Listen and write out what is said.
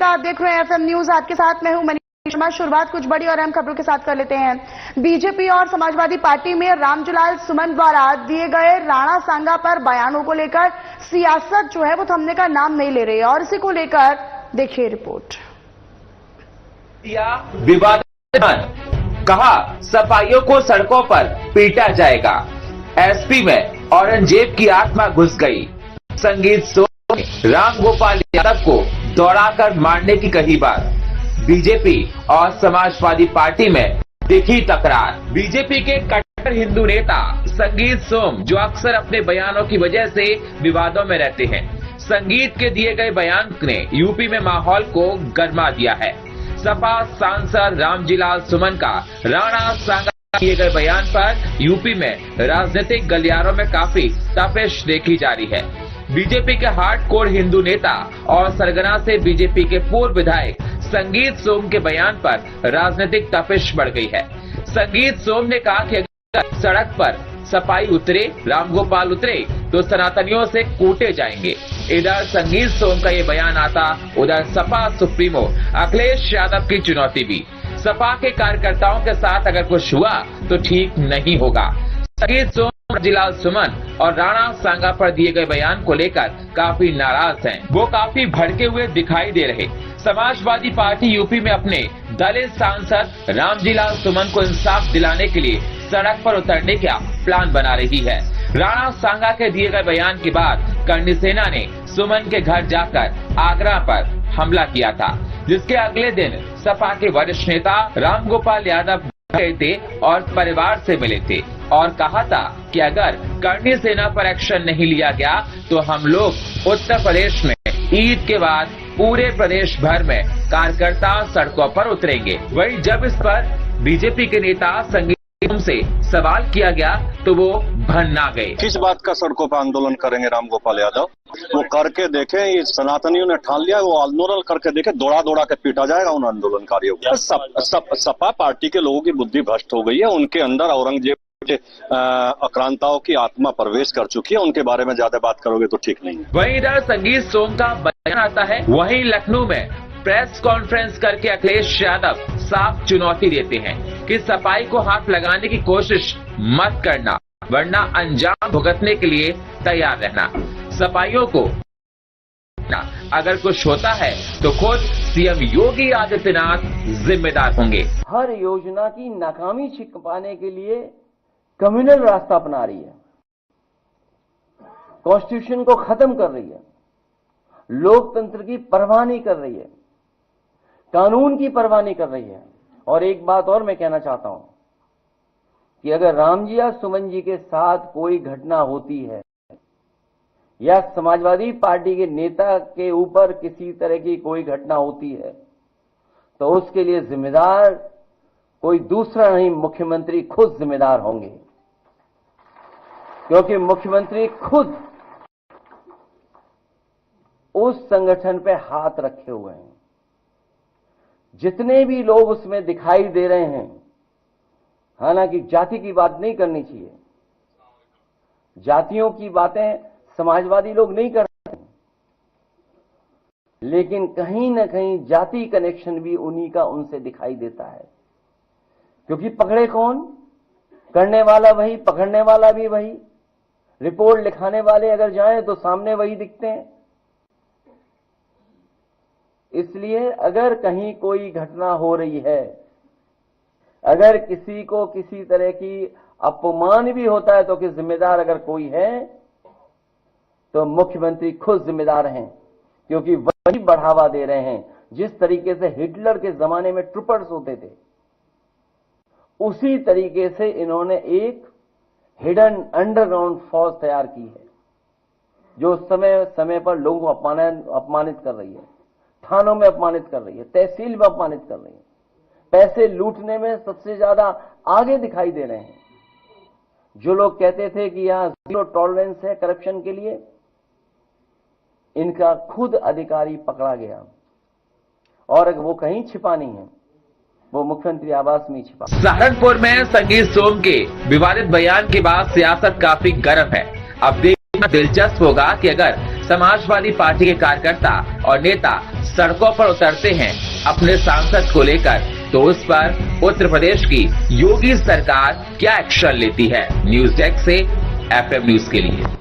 आप देख रहे हैं एफएम न्यूज। आपके साथ मैं हूं मनीष शर्मा। शुरुआत कुछ बड़ी और अहम खबरों के साथ कर लेते हैं। बीजेपी और समाजवादी पार्टी में रामजीलाल सुमन द्वारा दिए गए राणा सांगा पर बयानों को लेकर सियासत जो है वो थमने का नाम नहीं ले रही है और इसी को लेकर देखिए रिपोर्ट। विवाद कहा सफाइयों को सड़कों पर पीटा जाएगा। एसपी में औरंगजेब की आत्मा घुस गई। संगीत शो में रामगोपाल यादव को दौड़ाकर मारने की कही बात। बीजेपी और समाजवादी पार्टी में दिखी तकरार। बीजेपी के कट्टर हिंदू नेता संगीत सोम जो अक्सर अपने बयानों की वजह से विवादों में रहते हैं, संगीत के दिए गए बयान ने यूपी में माहौल को गरमा दिया है। सपा सांसद रामजीलाल सुमन का राणा सांगा किए गए बयान पर यूपी में राजनीतिक गलियारों में काफी तपिश देखी जा रही है। बीजेपी के हार्डकोर हिंदू नेता और सरगना से बीजेपी के पूर्व विधायक संगीत सोम के बयान पर राजनीतिक तपिश बढ़ गई है। संगीत सोम ने कहा कि अगर सड़क पर सफाई उतरे, रामगोपाल उतरे तो सनातनियों से कूटे जाएंगे। इधर संगीत सोम का ये बयान आता, उधर सपा सुप्रीमो अखिलेश यादव की चुनौती भी। सपा के कार्यकर्ताओं के साथ अगर कुछ हुआ तो ठीक नहीं होगा। संगीत सोम रामजीलाल सुमन और राणा सांगा पर दिए गए बयान को लेकर काफी नाराज हैं। वो काफी भड़के हुए दिखाई दे रहे। समाजवादी पार्टी यूपी में अपने दलित सांसद रामजीलाल सुमन को इंसाफ दिलाने के लिए सड़क पर उतरने का प्लान बना रही है। राणा सांगा के दिए गए बयान के बाद करणी सेना ने सुमन के घर जाकर आगरा पर हमला किया था, जिसके अगले दिन सपा के वरिष्ठ नेता रामगोपाल यादव गए थे और परिवार से मिले थे और कहा था कि अगर करणी सेना पर एक्शन नहीं लिया गया तो हम लोग उत्तर प्रदेश में ईद के बाद पूरे प्रदेश भर में कार्यकर्ता सड़कों पर उतरेंगे। वहीं जब इस पर बीजेपी के नेता संगीत से सवाल किया गया तो वो भन्ना गए। किस बात का सड़कों पर आंदोलन करेंगे रामगोपाल यादव? वो करके देखें। ये सनातनियों ने ठान लिया, वो आंदोलन करके देखे, दौड़ा दौड़ा के पीटा जाएगा उन आंदोलनकारियों को। सपा पार्टी के लोगों की बुद्धि भ्रष्ट हो गई है। उनके अंदर औरंगजेब के आक्रांताओं की आत्मा प्रवेश कर चुकी है। उनके बारे में ज्यादा बात करोगे तो ठीक नहीं है। वहीं इधर संगीत सोम का बयान आता है। वहीं लखनऊ में प्रेस कॉन्फ्रेंस करके अखिलेश यादव साफ चुनौती देते हैं कि सफाई को हाथ लगाने की कोशिश मत करना, वरना अंजाम भुगतने के लिए तैयार रहना। सफाइयों को अगर कुछ होता है तो खुद सीएम योगी आदित्यनाथ जिम्मेदार होंगे। हर योजना की नाकामी छिपाने के लिए कम्युनल रास्ता अपना रही है, कॉन्स्टिट्यूशन को खत्म कर रही है, लोकतंत्र की परवाह नहीं कर रही है, कानून की परवाह नहीं कर रही है। और एक बात और मैं कहना चाहता हूं कि अगर रामजीलाल सुमन जी के साथ कोई घटना होती है या समाजवादी पार्टी के नेता के ऊपर किसी तरह की कोई घटना होती है तो उसके लिए जिम्मेदार कोई दूसरा नहीं, मुख्यमंत्री खुद जिम्मेदार होंगे। क्योंकि मुख्यमंत्री खुद उस संगठन पे हाथ रखे हुए हैं। जितने भी लोग उसमें दिखाई दे रहे हैं, हालांकि जाति की बात नहीं करनी चाहिए, जातियों की बातें समाजवादी लोग नहीं करते, लेकिन कहीं ना कहीं जाति कनेक्शन भी उन्हीं का उनसे दिखाई देता है। क्योंकि पकड़े कौन? करने वाला वही, पकड़ने वाला भी वही, रिपोर्ट लिखाने वाले अगर जाएं तो सामने वही दिखते हैं। इसलिए अगर कहीं कोई घटना हो रही है, अगर किसी को किसी तरह की अपमान भी होता है तो कि जिम्मेदार अगर कोई है तो मुख्यमंत्री खुद जिम्मेदार हैं। क्योंकि वही बढ़ावा दे रहे हैं। जिस तरीके से हिटलर के जमाने में ट्रूपर्स होते थे, उसी तरीके से इन्होंने एक हिडन अंडरग्राउंड फौज तैयार की है जो समय समय पर लोगों को अपमानित कर रही है, थानों में अपमानित कर रही है, तहसील में अपमानित कर रही है, पैसे लूटने में सबसे ज्यादा आगे दिखाई दे रहे हैं। जो लोग कहते थे कि यहां जीरो टॉलरेंस है करप्शन के लिए, इनका खुद अधिकारी पकड़ा गया और वो कहीं छिपा नहीं है, वो मुख्यमंत्री आवास में छिपा। सहारनपुर में संगीत सोम के विवादित बयान के बाद सियासत काफी गर्म है। अब देखना दिलचस्प होगा कि अगर समाजवादी पार्टी के कार्यकर्ता और नेता सड़कों पर उतरते हैं अपने सांसद को लेकर, तो उस पर उत्तर प्रदेश की योगी सरकार क्या एक्शन लेती है? न्यूज डेस्क से FM न्यूज के लिए।